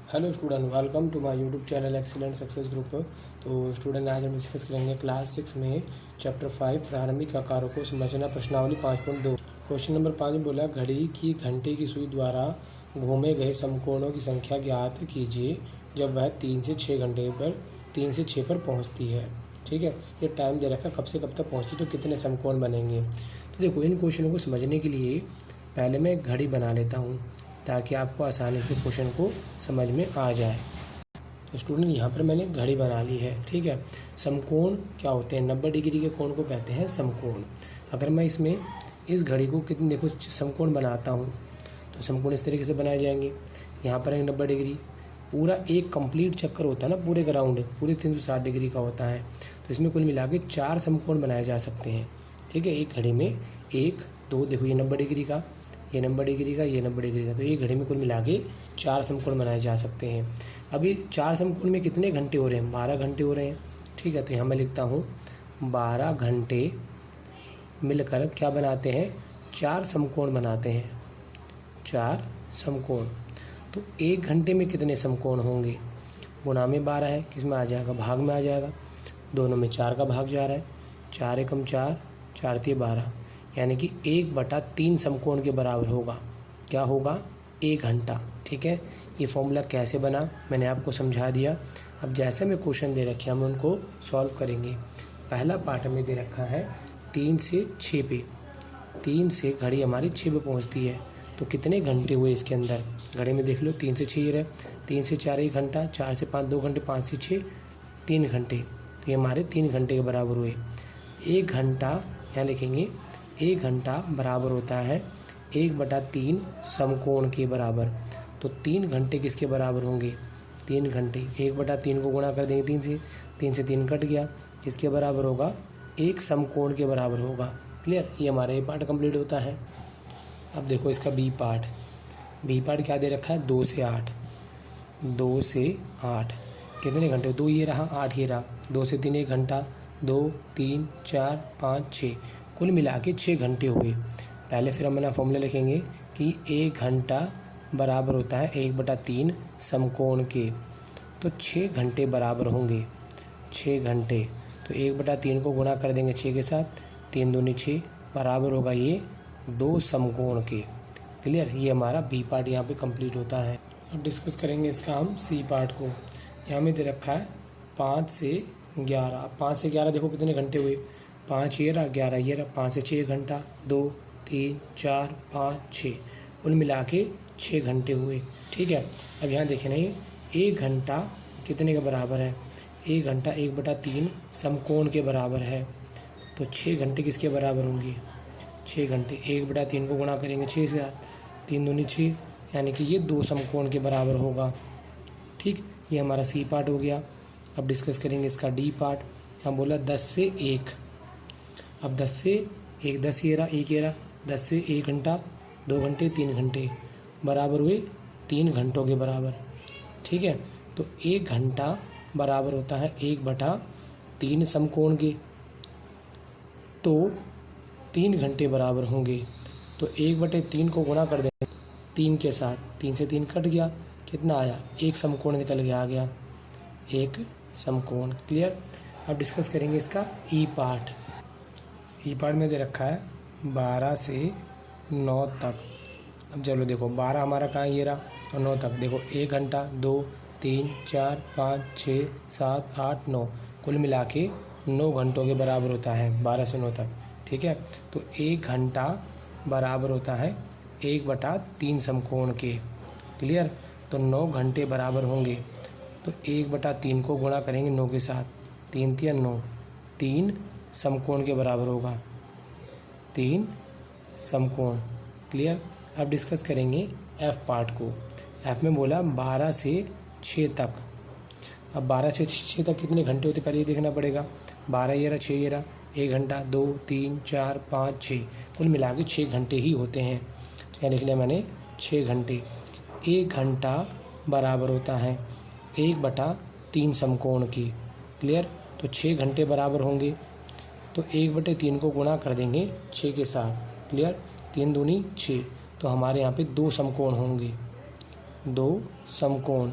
Hello student, welcome to my YouTube channel excellent success group. तो student, आज हम discuss करेंगे क्लास 6 में चैप्टर 5 प्रारंभिक आकारों को समझना, प्रश्नावली 5.2। क्वेश्चन नंबर 5 बोला, घड़ी की घंटे की सुई द्वारा घूमे गए समकोणों की संख्या ज्ञात कीजिए जब वह 3 से 6 पर पहुँचती है। ठीक है, ये टाइम दे रखा, कब से कब तक पहुँचती, तो कितने समकोण बनेंगे। तो देखो, इन क्वेश्चनों को समझने के लिए पहले मैं घड़ी बना लेता हूँ ताकि आपको आसानी से क्वेश्चन को समझ में आ जाए। तो स्टूडेंट, यहाँ पर मैंने घड़ी बना ली है। ठीक है, समकोण क्या होते हैं? 90 डिग्री के कोण को कहते हैं समकोण। अगर मैं इसमें इस घड़ी को कितने देखो समकोण बनाता हूँ तो समकोण इस तरीके से बनाए जाएंगे। यहाँ पर है 90 डिग्री, पूरा एक कंप्लीट चक्कर होता है ना, पूरे ग्राउंड पूरे 360 डिग्री का होता है। तो इसमें कुल मिला के 4 समकोण बनाए जा सकते हैं। ठीक है, एक घड़ी में 1 2 देखो, ये 90 डिग्री का, ये 90 डिग्री का, ये 90 डिग्री का, तो एक घड़ी में कुल मिला के 4 समकोण बनाए जा सकते हैं। अभी 4 समकोण में कितने घंटे हो रहे हैं? 12 घंटे हो रहे हैं। ठीक है, तो यहाँ मैं लिखता हूँ 12 घंटे मिलकर क्या बनाते हैं? 4 समकोण बनाते हैं, 4 समकोण। तो एक घंटे में कितने समकोण होंगे? गुणा में 12 है, किस में आ जाएगा? भाग में आ जाएगा। दोनों में 4 का भाग जा रहा है, 4 एकम 4, 4 तिये 12, यानी कि 1/3 समकोण के बराबर होगा। क्या होगा? 1 घंटा। ठीक है, ये फॉर्मूला कैसे बना मैंने आपको समझा दिया। अब जैसे मैं क्वेश्चन दे रखे हम उनको सॉल्व करेंगे। पहला पार्ट में दे रखा है 3 से 6 पे, 3 से घड़ी हमारी 6 पे पहुंचती है, तो कितने घंटे हुए इसके अंदर? घड़ी में देख लो, 3 से 6 रहे, 3 से 4 1 घंटा, 4 से 5 2 घंटे, 5 से 6 3 घंटे, तो ये हमारे 3 घंटे के बराबर हुए। 1 घंटा यहाँ लिखेंगे, 1 घंटा बराबर होता है 1/3 समकोण के बराबर। तो 3 घंटे किसके बराबर होंगे? 3 घंटे 1/3 को गुणा कर देंगे 3 से 3 कट गया, किसके बराबर होगा? 1 समकोण के बराबर होगा। क्लियर, ये हमारा ये पार्ट कंप्लीट होता है। अब देखो इसका बी पार्ट क्या दे रखा है? 2 से 8, 2 से 8 कितने घंटे? 2 ये रहा, 8 ये रहा, 2 से 3 1 घंटा, 2 3 4 5 6, कुल मिला के 6 घंटे हुए। पहले फिर हम अपना फॉर्मूला लिखेंगे कि 1 घंटा बराबर होता है 1/3 समकोण के, तो 6 घंटे बराबर होंगे, 6 घंटे। तो 1/3 को गुणा कर देंगे 6 के साथ, 3 दूनी 6 बराबर होगा ये 2 समकोण के। क्लियर, ये हमारा बी पार्ट यहाँ पे कंप्लीट होता है। अब डिस्कस करेंगे इसका हम सी पार्ट को। यहाँ में दे रखा है 5 से 11, 5 से 11 देखो कितने घंटे हुए? 5 ये रहा, 11 ये रहा, 5 से 6 घंटा, 2 3 4 5 6, कुल मिला के 6 घंटे हुए। ठीक है, अब यहाँ देखें नहीं, 1 घंटा कितने के बराबर है? 1 घंटा 1/3 समकोण के बराबर है, तो 6 घंटे किसके बराबर होंगे? 6 घंटे 1/3 को गुणा करेंगे 6 से, 3 दूनी 6, यानी कि ये 2 समकोण के बराबर होगा। ठीक, ये हमारा सी पार्ट हो गया। अब डिस्कस करेंगे इसका डी पार्ट। यहाँ बोला 10 से 1, अब 10 से 1, 10 ये रहा, 1 ये रहा, 10 से 1 घंटा, 2 घंटे 3 घंटे बराबर हुए 3 घंटों के बराबर। ठीक है, तो 1 घंटा बराबर होता है 1/3 समकोण के, तो 3 घंटे बराबर होंगे। तो 1/3 को गुणा कर देंगे 3 के साथ, 3 से 3 कट गया, कितना आया? 1 समकोण निकल के आ गया, 1 समकोण। क्लियर, अब डिस्कस करेंगे इसका ई पार्ट। ई पार्ट में दे रखा है 12 से 9 तक। अब चलो देखो, 12 हमारा कहाँ? ये रहा, और 9 तक देखो 1 घंटा, 2 3 4 5 6 7 8 9, कुल मिला के 9 घंटों के बराबर होता है 12 से 9 तक। ठीक है, तो 1 घंटा बराबर होता है 1/3 समकोण के। क्लियर, तो 9 घंटे बराबर होंगे, तो 1/3 को गुणा करेंगे 9 के साथ, 3 तिया 9, 3 समकोण के बराबर होगा, 3 समकोण। क्लियर, अब डिस्कस करेंगे एफ पार्ट को। एफ में बोला 12 से 6 तक। अब 12 से 6 तक कितने घंटे होते? पहले ये देखना पड़ेगा। 12 ये रहा, 6 ये रहा, 1 घंटा, 2 3 4 5 6, कुल मिला के 6 घंटे ही होते हैं। तो यहाँ लिख लिया मैंने 6 घंटे। 1 घंटा बराबर होता है 1/3 समकोण की। क्लियर, तो 6 घंटे बराबर होंगे, तो 1/3 को गुणा कर देंगे 6 के साथ। क्लियर, 3 दूनी 6, तो हमारे यहाँ पे 2 समकोण होंगे, 2 समकोण।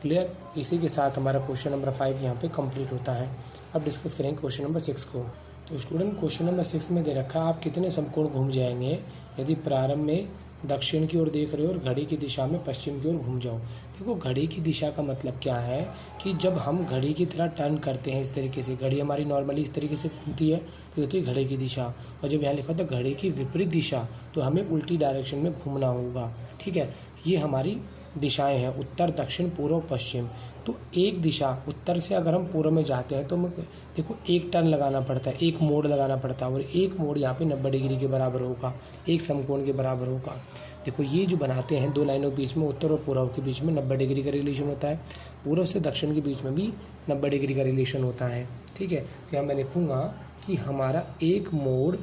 क्लियर। इसी के साथ हमारा क्वेश्चन नंबर 5 यहाँ पे कंप्लीट होता है। अब डिस्कस करेंगे क्वेश्चन नंबर 6 को। तो स्टूडेंट क्वेश्चन नंबर 6 में दे रखा है आप कितने समकोण घूम जाएंगे यदि प्रारंभ में दक्षिण की ओर देख रहे हो और घड़ी की दिशा में पश्चिम की ओर घूम जाओ। देखो घड़ी की दिशा का मतलब क्या है कि जब हम घड़ी की तरह टर्न करते हैं, इस तरीके से घड़ी हमारी नॉर्मली इस तरीके से घूमती है तो ये होती है घड़ी की दिशा। और जब यहाँ लिखा होता है घड़ी की विपरीत दिशा तो हमें उल्टी डायरेक्शन में घूमना होगा। ठीक है, ये हमारी दिशाएं हैं उत्तर, दक्षिण, पूर्व, पश्चिम। तो एक दिशा उत्तर से अगर हम पूर्व में जाते हैं तो देखो एक टर्न लगाना पड़ता है, एक मोड़ लगाना पड़ता है और एक मोड़ यहाँ पे 90 डिग्री के बराबर होगा, एक समकोण के बराबर होगा। देखो ये जो बनाते हैं दो लाइनों के बीच में, उत्तर और पूर्व के बीच में 90 डिग्री का रिलेशन होता है, पूर्व से दक्षिण के बीच में भी 90 डिग्री का रिलेशन होता है। ठीक है, तो यहाँ मैं लिखूँगा कि हमारा एक मोड़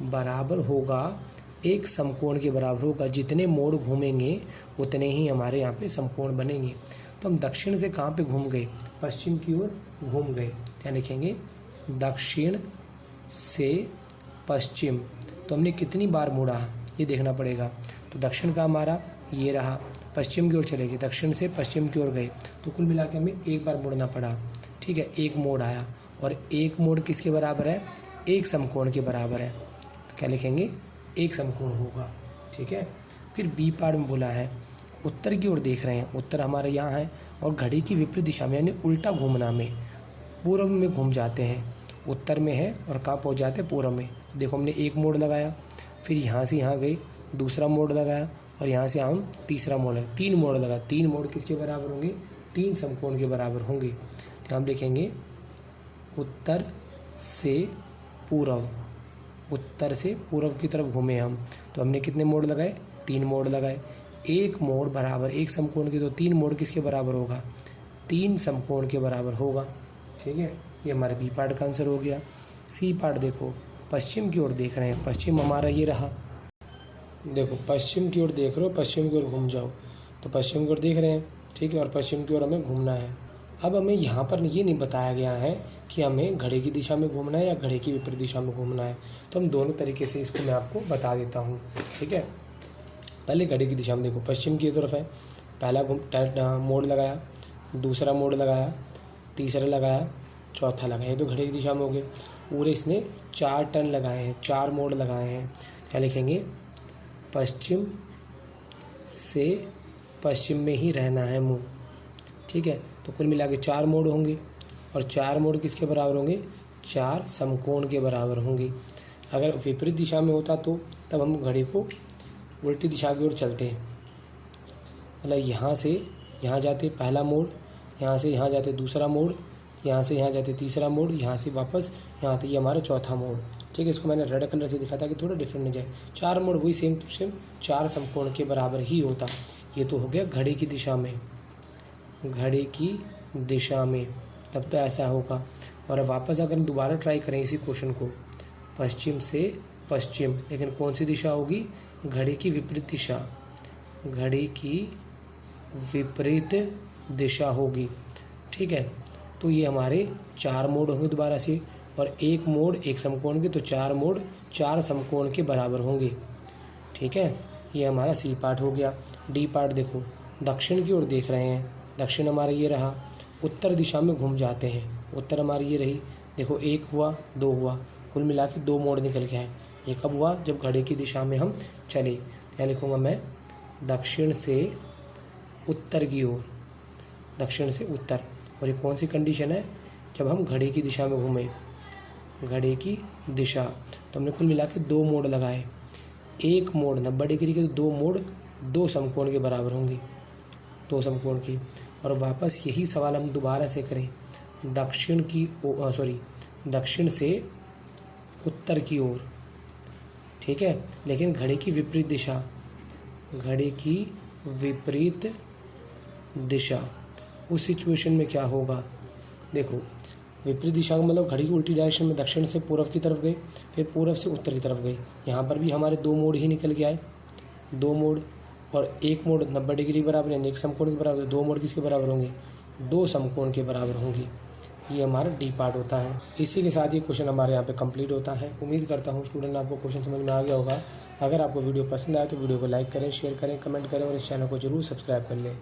बराबर होगा एक समकोण के बराबर होगा। जितने मोड़ घूमेंगे उतने ही हमारे यहाँ पे समकोण बनेंगे। तो हम दक्षिण से कहाँ पे घूम गए, पश्चिम की ओर घूम गए। क्या लिखेंगे, दक्षिण से पश्चिम। तो हमने कितनी बार मुड़ा ये देखना पड़ेगा। तो दक्षिण का हमारा ये रहा, पश्चिम की ओर चले गए, दक्षिण से पश्चिम की ओर गए तो कुल मिला के हमें एक बार मुड़ना पड़ा। ठीक है, एक मोड़ आया और एक मोड़ किसके बराबर है, एक समकोण के बराबर है। तो क्या लिखेंगे, एक समकोण होगा। ठीक है, फिर बी पार्ट में बोला है उत्तर की ओर देख रहे हैं, उत्तर हमारे यहाँ है और घड़ी की विपरीत दिशा में यानी उल्टा घूमना में पूर्व में घूम जाते हैं। उत्तर में है और कहाँ पहुँच जाते हैं, पूर्व में। देखो हमने एक मोड़ लगाया, फिर यहाँ से यहाँ गए, दूसरा मोड़ लगाया और यहाँ से हम तीसरा मोड़ लगा, 3 मोड़ लगा। 3 मोड़ किसके बराबर होंगे, 3 समकोण के बराबर होंगे। तो हम लिखेंगे उत्तर से पूर्व, उत्तर से पूर्व की तरफ घूमे हम। तो हमने कितने मोड़ लगाए, 3 मोड़ लगाए। एक मोड़ बराबर एक समकोण के, तो 3 मोड़ किसके बराबर होगा, 3 समकोण के बराबर होगा। ठीक है, ये हमारा बी पार्ट का आंसर हो गया। सी पार्ट देखो पश्चिम की ओर देख रहे हैं, पश्चिम हमारा ये रहा। देखो पश्चिम की ओर देख रहे हो, पश्चिम की ओर घूम जाओ। तो पश्चिम की ओर देख रहे हैं, ठीक है, और पश्चिम की ओर हमें घूमना है। अब हमें यहाँ पर ये नहीं बताया गया है कि हमें घड़ी की दिशा में घूमना है या घड़ी की विपरीत दिशा में घूमना है। तो हम दोनों तरीके से इसको मैं आपको बता देता हूँ। ठीक है, पहले घड़ी की दिशा में देखो पश्चिम की तरफ है, पहला मोड़ लगाया, दूसरा मोड़ लगाया, तीसरा लगाया, चौथा लगाया। तो घड़ी की दिशा में हो गए। पूरे इसने 4 टर्न लगाए हैं, 4 मोड़ लगाए हैं। क्या लिखेंगे, पश्चिम से पश्चिम में ही रहना है मुँह। ठीक है, तो कुल मिला के 4 मोड़ होंगे और 4 मोड़ किसके बराबर होंगे, 4 समकोण के बराबर होंगे। अगर विपरीत दिशा में होता तो तब हम घड़ी को उल्टी दिशा की ओर चलते हैं, मतलब यहाँ से यहाँ जाते पहला मोड़, यहाँ से यहाँ जाते दूसरा मोड़, यहाँ से यहाँ जाते तीसरा मोड़, यहाँ से वापस यहाँ आते, ये हमारा चौथा मोड़। ठीक है, इसको मैंने रेड कलर से दिखा था कि थोड़ा डिफरेंट नहीं जाए। 4 मोड़ वही सेम टू सेम 4 समकोण के बराबर ही होता। ये तो हो गया घड़ी की दिशा में, घड़ी की दिशा में तब तो ऐसा होगा। और वापस अगर दोबारा ट्राई करें इसी क्वेश्चन को, पश्चिम से पश्चिम, लेकिन कौन सी दिशा होगी, घड़ी की विपरीत दिशा, घड़ी की विपरीत दिशा होगी। ठीक है, तो ये हमारे 4 मोड़ होंगे दोबारा से, और एक मोड़ एक समकोण के, तो 4 मोड़ 4 समकोण के बराबर होंगे। ठीक है, ये हमारा सी पार्ट हो गया। डी पार्ट देखो दक्षिण की ओर देख रहे हैं, दक्षिण हमारा ये रहा, उत्तर दिशा में घूम जाते हैं, उत्तर हमारी ये रही। देखो 1 हुआ, 2 हुआ, कुल मिला के 2 मोड़ निकल के आए। ये कब हुआ, जब घड़ी की दिशा में हम चले। यहाँ लिखूँगा मैं दक्षिण से उत्तर की ओर, दक्षिण से उत्तर। और ये कौन सी कंडीशन है, जब हम घड़ी की दिशा में घूमें, घड़ी की दिशा। तो हमने कुल मिला के 2 मोड़ लगाए, एक मोड़ 90 डिग्री के, तो 2 मोड़ 2 समकोण के बराबर होंगे, 2 समकोण की। और वापस यही सवाल हम दोबारा से करें, दक्षिण से उत्तर की ओर। ठीक है, लेकिन घड़ी की विपरीत दिशा, घड़ी की विपरीत दिशा। उस सिचुएशन में क्या होगा, देखो विपरीत दिशा का मतलब घड़ी की उल्टी डायरेक्शन में, दक्षिण से पूर्व की तरफ गए, फिर पूर्व से उत्तर की तरफ गए। यहाँ पर भी हमारे 2 मोड़ ही निकल के आए, 2 मोड़ और एक मोड़ 90 डिग्री बराबर, यानी एक समकोण के बराबर। 2 मोड़ किसके बराबर होंगे, 2 समकोण के बराबर होंगे। ये हमारा डी पार्ट होता है। इसी के साथ ये क्वेश्चन हमारे यहाँ पे कंप्लीट होता है। उम्मीद करता हूँ स्टूडेंट आपको क्वेश्चन समझ में आ गया होगा। अगर आपको वीडियो पसंद आए तो वीडियो को लाइक करें, शेयर करें, कमेंट करें और इस चैनल को जरूर सब्सक्राइब कर लें।